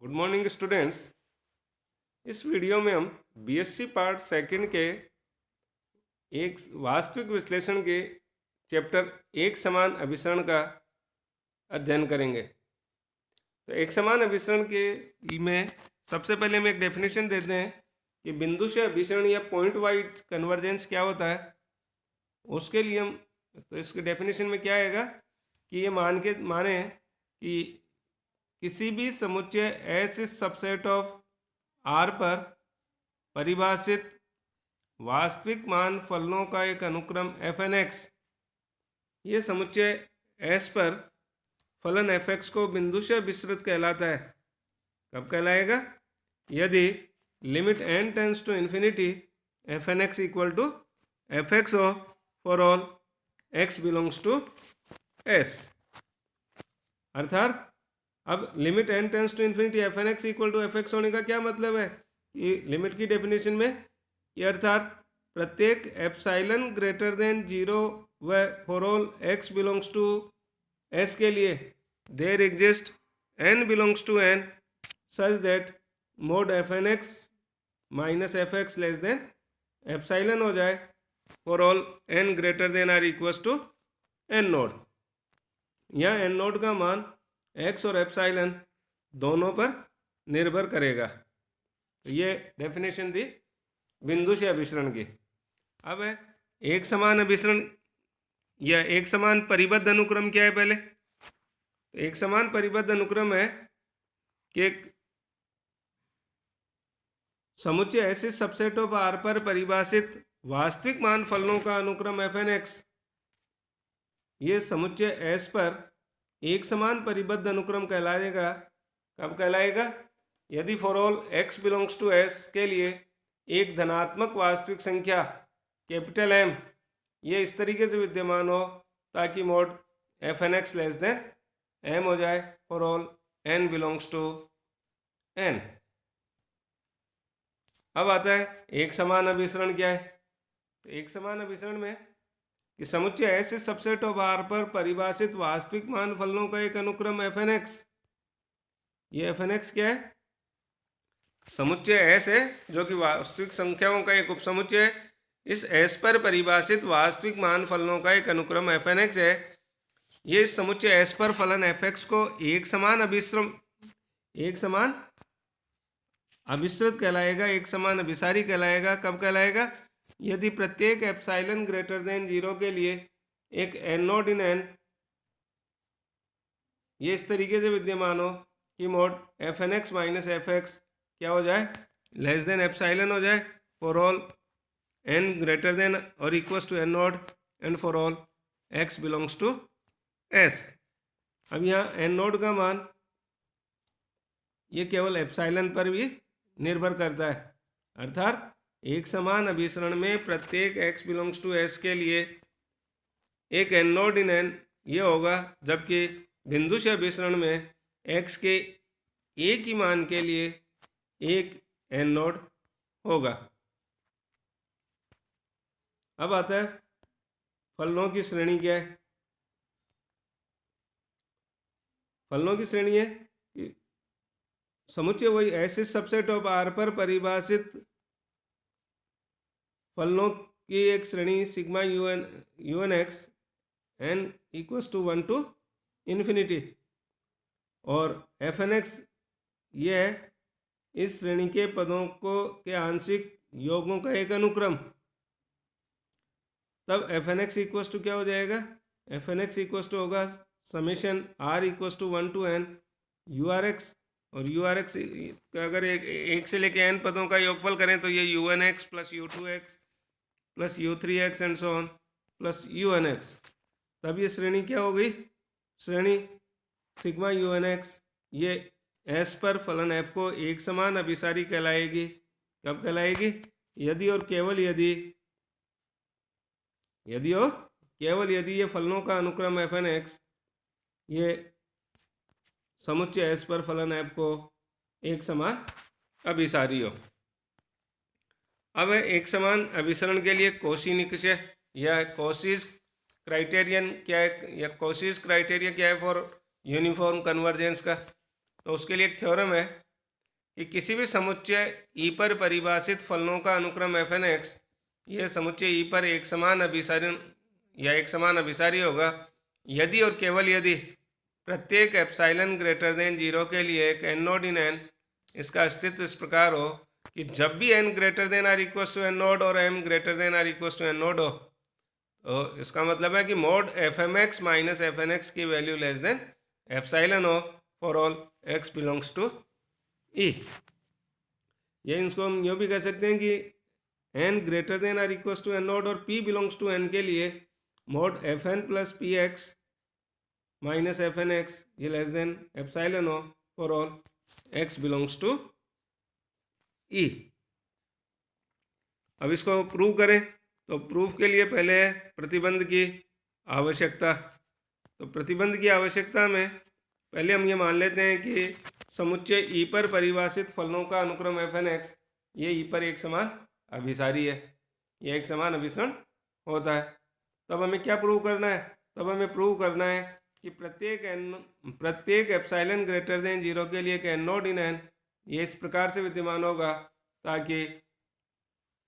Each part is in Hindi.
Good morning students. इस वीडियो में हम बीएससी पार्ट सेकंड के एक वास्तविक विश्लेषण के चैप्टर एक समान अभिसरण का अध्ययन करेंगे। तो एक समान अभिसरण के में सबसे पहले हम एक डेफिनेशन देते हैं कि बिंदु से अभिसरण या पॉइंट वाइज कन्वर्जेंस क्या होता है। उसके लिए हम तो इसके डेफिनेशन में क्या आएगा कि ये माने कि किसी भी समुच्चय S is subset of R पर परिभाषित वास्तविक मान फलनों का एक अनुक्रम एफ एन एक्स, ये समुच्चय एस पर फलन एफ एक्स को बिंदु से विस्तृत कहलाता है। कब कहलाएगा? यदि limit n tends to infinity f n x equal to f x हो for all x belongs to S. अर्थात अब limit n tends to infinity f n x equal to f x होने का क्या मतलब है? ये लिमिट की डेफिनेशन में ये अर्थात प्रत्येक एप्साइलन ग्रेटर देन जीरो व for all x belongs to S के लिए there exist n belongs to N such that mod f n x minus f x less than epsilon हो जाए for all n greater than or equals to n naught. यहाँ एन नोड का मान एक्स और एप्साइलन दोनों पर निर्भर करेगा। ये डेफिनेशन थी बिंदु से अभिसरण की। अब है एक समान अभिसरण या एक समान परिबद्ध अनुक्रम क्या है? पहले एक समान परिबद्ध अनुक्रम है कि एक समुच्चय ऐसे सबसेट ऑफ आर पर परिभाषित वास्तविक मान फलनों का अनुक्रम एफ एन एक्स, ये समुच्चय एस पर एक समान परिबद्ध अनुक्रम कहलाएगा। कब कहलाएगा? यदि for all x belongs to S के लिए एक धनात्मक वास्तविक संख्या कैपिटल एम ये इस तरीके से विद्यमान हो ताकि mod f n x less than m हो जाए for all n belongs to N. अब आता है एक समान अभिसरण क्या है? तो एक समान अभिसरण में कि समुच्चय ऐसे सबसेट ऑफ आर पर परिभाषित वास्तविक मान फलनों का एक अनुक्रम एफ एन एक्स, ये एफ एन एक्स क्या है? समुच्चय एस है जो कि वास्तविक संख्याओं का एक उपसमुच्चय है। इस एस पर परिभाषित वास्तविक मान फलनों का एक अनुक्रम एफ एन एक्स है। ये इस समुच्चय एस पर फलन एफ एक्स को एक समान अभिसृत कहलाएगा, एक समान अभिसारी कहलाएगा। कब कहलाएगा? यदि प्रत्येक एप्साइलन ग्रेटर देन जीरो के लिए एक एन नोड इन एन ये इस तरीके से विद्यमान हो कि mod f n x minus f x क्या हो जाए? लेस देन एप्साइलन हो जाए for all n greater than और equals to n node and for all x belongs to S. अब यहाँ एन नोड का मान ये केवल एप्साइलन पर भी निर्भर करता है। अर्थात एक समान अभिसरण में प्रत्येक x बिलोंग्स टू s के लिए एक एन नोड इन एन ये होगा, जबकि बिंदु से अभिसरण में x के एक ही मान के लिए एक एन नोड होगा। अब आता है फलनों की श्रेणी क्या है? फलनों की श्रेणी है कि समुच्चय वही ऐसे सबसेट ऑफ आर पर परिभाषित फलनों की एक श्रेणी sigma u n x n equals to 1 to infinity और एफ एन एक्स ये है इस श्रेणी के पदों के आंशिक योगों का एक अनुक्रम। तब f n x equals to क्या हो जाएगा? F n x equals to होगा summation r equals to 1 to n u r x, और यू आर एक्स अगर एक से लेके एन पदों का योगफल करें तो ये u n x plus u two x plus u three x and so on plus u n x. तब ये श्रेणी क्या हो गई? श्रेणी सिग्मा यू एन एक्स ये एस पर फलन एफ को एक समान अभिसारी कहलाएगी। कब कहलाएगी? यदि और केवल यदि ये फलनों का अनुक्रम एफ एन एक्स ये समुच्चय एस पर फलन एफ को एक समान अभिसारी हो। अब एक समान अभिसरण के लिए कॉची निकष या कॉशीज क्राइटेरियन क्या है या कॉशीज क्राइटेरिया क्या है फॉर यूनिफॉर्म कन्वर्जेंस का? तो उसके लिए एक थ्योरम है कि किसी भी समुच्चय ई पर परिभाषित फलनों का अनुक्रम एफ एन एक्स, यह समुच्चय ई पर एक समान अभिसारी या एक समान अभिसारी होगा यदि और केवल यदि प्रत्येक एप्साइलन ग्रेटर देन जीरो के लिए एक एन नोड इन एन, इसका अस्तित्व इस प्रकार हो कि जब भी n greater than or equals to n naught और m greater than or equals to n naught हो, तो इसका मतलब है कि mod f m x minus f n x की वैल्यू लेस देन एप्साइलन हो for all x belongs to e. ये इसको हम यूँ भी कह सकते हैं कि n greater than or equals to n naught और पी बिलोंग्स टू एन के लिए mod f n plus p x minus f n x ये लेस देन एप्साइलन हो for all x belongs to e. अब इसको प्रूव करें, तो प्रूफ के लिए पहले प्रतिबंध की आवश्यकता। तो प्रतिबंध की आवश्यकता में पहले हम ये मान लेते हैं कि समुच्चय ई पर परिभाषित फलनों का अनुक्रम एफ एन एक्स ये ई पर एक समान अभिसारी है, ये एक समान अभिसरण होता है। तब हमें क्या प्रूव करना है? तब हमें प्रूव करना है कि प्रत्येक एप्साइलन ग्रेटर देन जीरो के लिए एक एन नोड इन एन ये इस प्रकार से विद्यमान होगा ताकि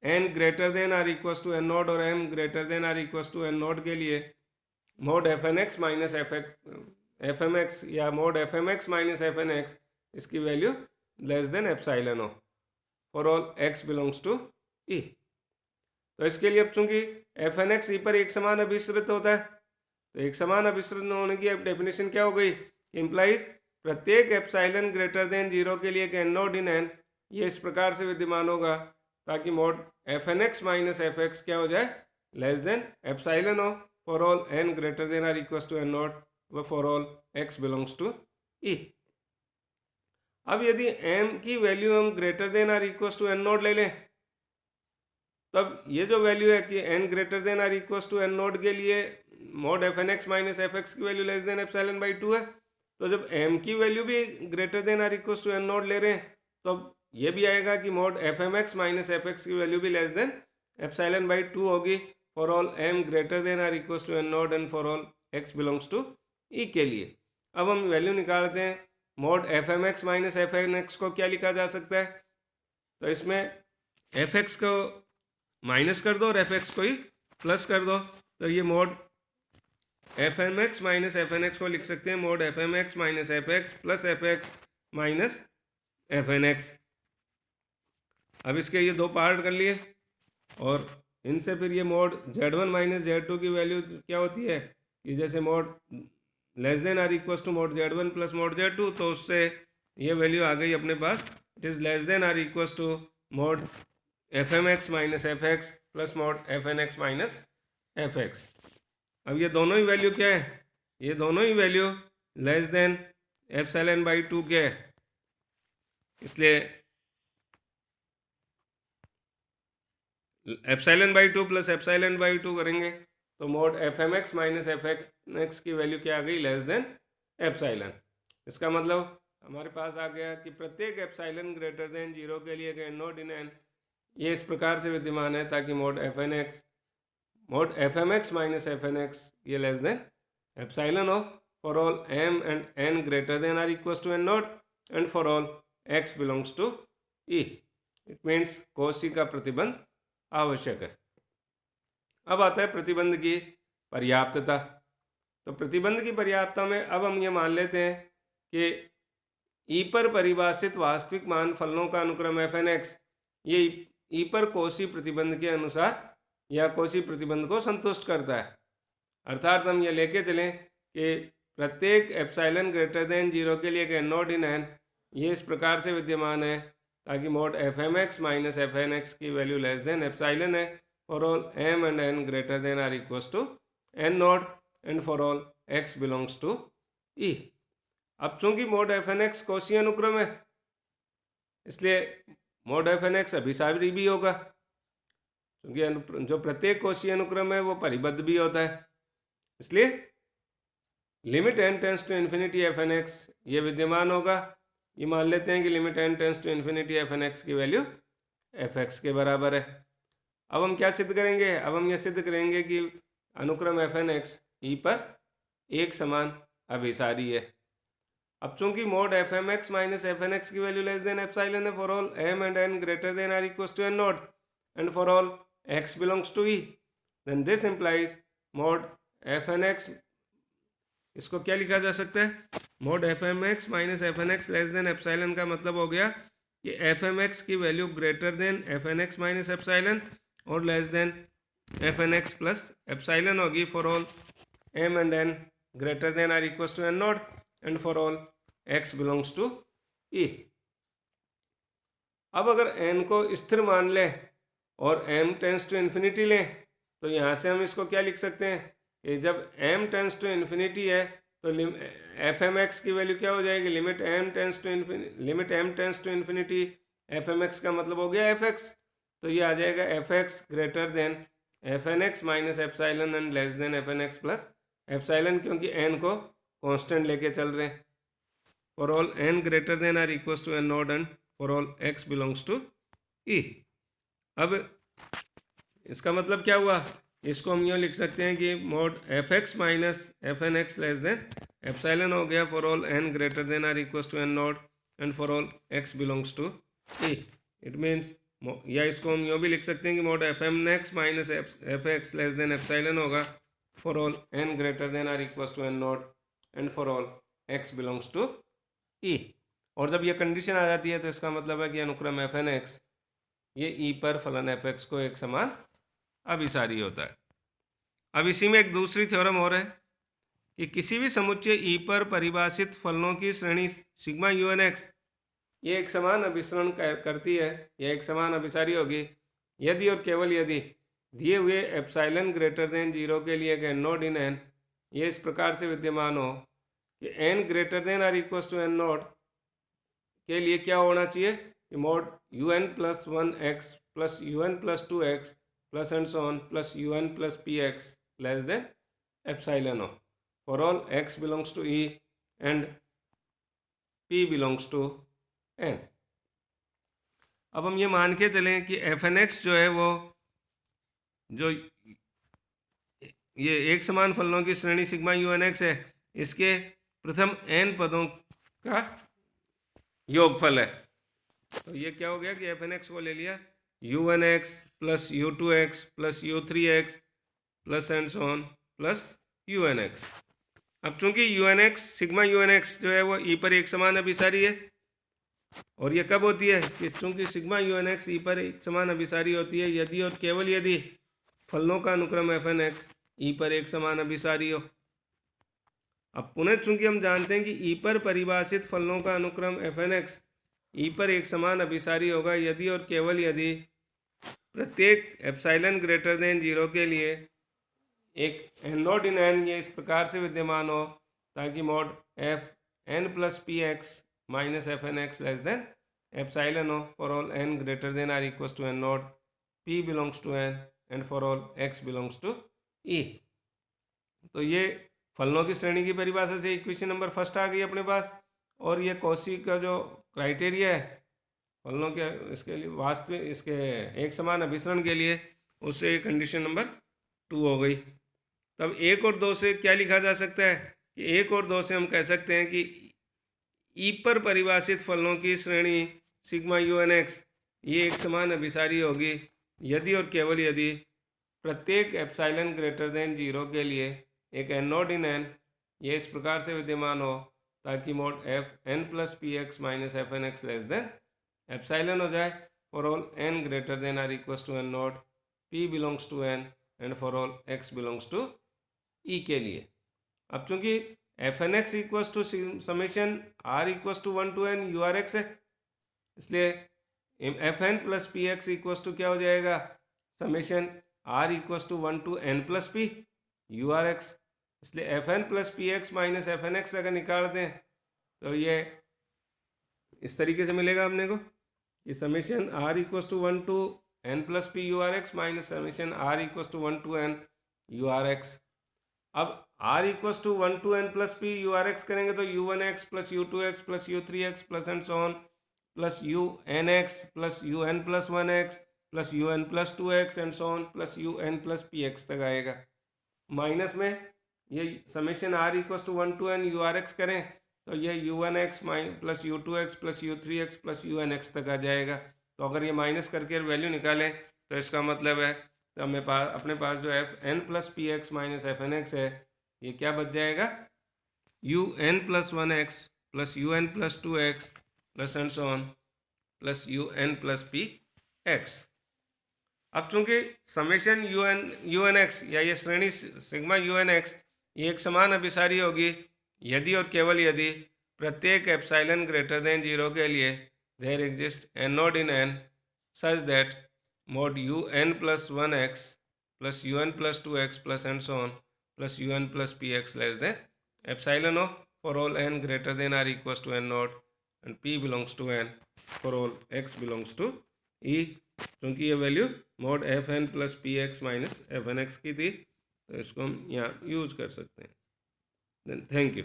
n greater than or equals to n naught और m greater than or equals to n naught के लिए mod f n x minus f m x या mod f m x minus f n x इसकी वैल्यू लेस देन एप्साइलन हो for all x belongs to e. तो इसके लिए अब चूंकि एफ एन एक्स ई पर एक समान अभिसरित होता है, तो एक समान अभिसरण होने की अब डेफिनेशन क्या हो गई? इम्प्लाइज प्रत्येक एप्साइलन ग्रेटर देन जीरो के लिए एक एन नोड इन एन ये इस प्रकार से विद्यमान होगा ताकि mod f n x minus f x क्या हो जाए? लेस देन एप्साइलन हो for all n greater than or equals to n naught व for all x belongs to e. अब यदि एम की वैल्यू हम greater than or equals to n naught ले लें, तब ये जो वैल्यू है कि n greater than or equals to n naught के लिए mod f n x minus f x की value less than epsilon by 2 है। तो जब एम की वैल्यू भी greater than or equals to n naught ले रहे हैं तो ये भी आएगा कि mod f m x minus f x की वैल्यू भी लेस देन एप्सिलॉन बाई 2 होगी for all m greater than or equals to n node and for all x belongs to e के लिए। अब हम वैल्यू निकालते हैं। Mod f m x minus f n x को क्या लिखा जा सकता है? तो इसमें एफ एक्स को माइनस कर दो और एफ एक्स को ही प्लस कर दो, तो ये mod f m x minus f n x को लिख सकते हैं mod f m x minus f x plus f x minus f n x. अब इसके ये दो पार्ट कर लिए और इनसे फिर ये मोड Z1 माइनस Z2 की वैल्यू क्या होती है कि जैसे mod less than or equals to mod Z1 plus mod Z2, तो उससे ये वैल्यू आ गई अपने पास, it is less than or equals to mod f m x minus f x plus mod f n x minus f x. अब ये दोनों ही वैल्यू क्या है? ये दोनों ही value less than epsilon by 2 के है, इसलिए epsilon by 2 plus epsilon by 2 करेंगे तो mod f m x minus f x की वैल्यू क्या आ गई? Less than epsilon. इसका मतलब हमारे पास आ गया कि प्रत्येक एप्सिलॉन ग्रेटर देन जीरो के लिए अगर नोड इन एन ये इस प्रकार से विद्यमान है ताकि mod f m x minus f n x ये लेस देन एप्सिलॉन हो for all m and n greater than or equals to n node and for all x belongs to E. It means Cauchy का प्रतिबंध आवश्यक है। अब आता है प्रतिबंध की पर्याप्तता। तो प्रतिबंध की पर्याप्तता में अब हम ये मान लेते हैं कि ई पर परिभाषित वास्तविक मान फलनों का अनुक्रम एफ एन एक्स ये ई पर कॉची प्रतिबंध के अनुसार या कॉची प्रतिबंध को संतुष्ट करता है। अर्थात हम ये लेके चलें कि प्रत्येक एप्सिलॉन ग्रेटर देन जीरो के लिए एक एन नोड इन एन ये इस प्रकार से विद्यमान है ताकि mod f m x minus f n x की वैल्यू लेस देन एप्सिलॉन है for all m and n greater than or equals to n node and for all x belongs to e. अब चूंकि mod f n x Cauchy अनुक्रम है इसलिए मोड एफ एन एक्स अभिसारी भी होगा, क्योंकि जो प्रत्येक कॉची अनुक्रम है वो परिबद्ध भी होता है। इसलिए limit n tends to infinity f n x ये विद्यमान होगा। ये मान लेते हैं कि limit n tends to infinity f n x की वैल्यू एफ एक्स के बराबर है। अब हम क्या सिद्ध करेंगे? अब हम यह सिद्ध करेंगे कि अनुक्रम एफ एन एक्स ई पर एक समान अभिसारी है। अब चूंकि mod f m x minus f n x की वैल्यू लेस देन एप्सिलॉन है for all m and n greater than or equal to n naught and for all x belongs to E, then this implies mod f n x, इसको क्या लिखा जा सकता है, mod f m x minus f n x less than epsilon का मतलब हो गया कि एफ एम एक्स की value greater than f n x minus epsilon और less than f n x plus epsilon होगी for all m and n greater than or equal to n naught and for all x belongs to e. अब अगर एन को स्थिर मान लें और एम टेंस टू इन्फिनिटी लें तो यहाँ से हम इसको क्या लिख सकते हैं कि जब m टेंस टू इन्फिनिटी है तो एफ एम एक्स की वैल्यू क्या हो जाएगी, limit m tends to infinity f m x का मतलब हो गया एफ एक्स, तो ये आ जाएगा f x greater than f n x minus epsilon and less than f n x plus epsilon, क्योंकि n को कांस्टेंट लेके चल रहे हैं for all n greater than or equal to n naught and for all x belongs to e. अब इसका मतलब क्या हुआ, इसको हम यूँ लिख सकते हैं कि mod f x minus f n x less than epsilon हो गया for all n greater than or equal to n naught and for all x belongs to E. It means, या इसको हम यूँ भी लिख सकते हैं कि mod f m x minus f x less than epsilon होगा for all n greater than or equal to n naught and for all x belongs to ई। और जब ये कंडीशन आ जाती है तो इसका मतलब है कि अनुक्रम एफ एन एक्स ये ई पर फलन एफ एक्स को एक समान अभिसारी होता है। अब इसी में एक दूसरी थ्योरम हो रहा है कि किसी भी समुच्चय ई पर परिभाषित फलनों की श्रेणी सिग्मा यू एन एक्स ये एक समान अभिसरण करती है, यह एक समान अभिसारी होगी यदि और केवल यदि दिए हुए एप्सिलॉन ग्रेटर देन 0 के लिए एन नोड इन एन ये इस प्रकार से विद्यमान हो कि n greater than or equal to n naught के लिए क्या होना चाहिए कि mod u n plus 1x plus u n plus 2x plus and so on plus u n plus p x less than epsilon हो for all x belongs to e and p belongs to n। अब हम ये मान के चलें कि एफ एन एक्स जो है वो जो ये एक समान फलनों की श्रेणी सिग्मा यू एन एक्स है इसके प्रथम n पदों का योगफल है। तो ये क्या हो गया कि एफ एन एक्स को ले लिया u n x plus u two x plus u three x plus and so on plus u n x. अब चूंकि u n x sigma u n x जो है वो ई पर एक समान अभिसारी है और ये कब होती है कि चूंकि सिग्मा यू एन एक्स ई पर एक समान अभिसारी होती है यदि और केवल यदि फलनों का अनुक्रम एफ एन एक्स ई पर एक समान अभिसारी हो। अब पुनः चूंकि हम जानते हैं कि ई पर परिभाषित फलनों का अनुक्रम एफ एन एक्स ई पर एक समान अभिसारी होगा यदि और केवल यदि प्रत्येक एप्सिलॉन ग्रेटर देन 0 के लिए एक एन नोड इन एन ये इस प्रकार से विद्यमान हो ताकि mod f n plus p x minus f n x less than epsilon हो for all n greater than or equal to n naught p belongs to n and for all x belongs to e. तो ये फलनों की श्रेणी की परिभाषा से इक्वेशन नंबर फर्स्ट आ गई अपने पास और ये कॉची का जो क्राइटेरिया है फलनों के इसके लिए वास्तविक इसके एक समान अभिसरण के लिए उससे कंडीशन नंबर 2 हो गई। तब 1 और 2 से क्या लिखा जा सकता है कि 1 और 2 से हम कह सकते हैं कि ई पर परिभाषित फलनों की श्रेणी सिग्मा यू एन एक्स ये एक समान अभिसारी होगी यदि और केवल यदि प्रत्येक एप्सिलॉन ग्रेटर देन 0 के लिए एक एन नोड इन एन ये इस प्रकार से विद्यमान हो ताकि mod f n plus p x minus f n x less than epsilon हो जाए for all n greater than or equal to n naught p belongs to n and for all x belongs to e के लिए। अब चूंकि f n x equals to summation r equals to 1 to n u r x है इसलिए f n plus p x equals to क्या हो जाएगा summation r equals to 1 to n plus p u r x. इसलिए f n plus p x minus f n x अगर निकाल दें तो ये इस तरीके से मिलेगा अपने को कि summation r equals to 1 to n plus p u r x minus summation r equals to 1 to n u r x. अब r equals to 1 to n plus p u r x करेंगे तो u one x plus u two x plus u three x plus and so on plus u n x plus u n plus 1 x plus u n plus 2 x and so on plus u n plus p x तक आएगा। माइनस में ये summation r equals to 1 to n u r x करें तो ये u1x plus u2x plus u3x plus un(x) तक आ जाएगा। तो अगर ये माइनस करके वैल्यू निकालें तो इसका मतलब है तो हमें अपने पास जो fn plus px minus fnx है, ये क्या बच जाएगा, un plus 1x plus un plus 2x plus and so on plus un plus px। अब चूंकि समेशन un x या ये श्रेणी सिग्मा un x ये एक समान अभिसारी होगी यदि और केवल यदि प्रत्येक एप्सिलॉन ग्रेटर देन 0 के लिए there exist n node in n such that mod un plus 1x plus un plus 2x plus and so on plus un plus px less than epsilon of for all n greater than or equals to n node and p belongs to n for all x belongs to e। क्योंकि ये value mod f n plus p x minus f n x की थी, तो इसको हम यहाँ यूज कर सकते हैं। Then thank you.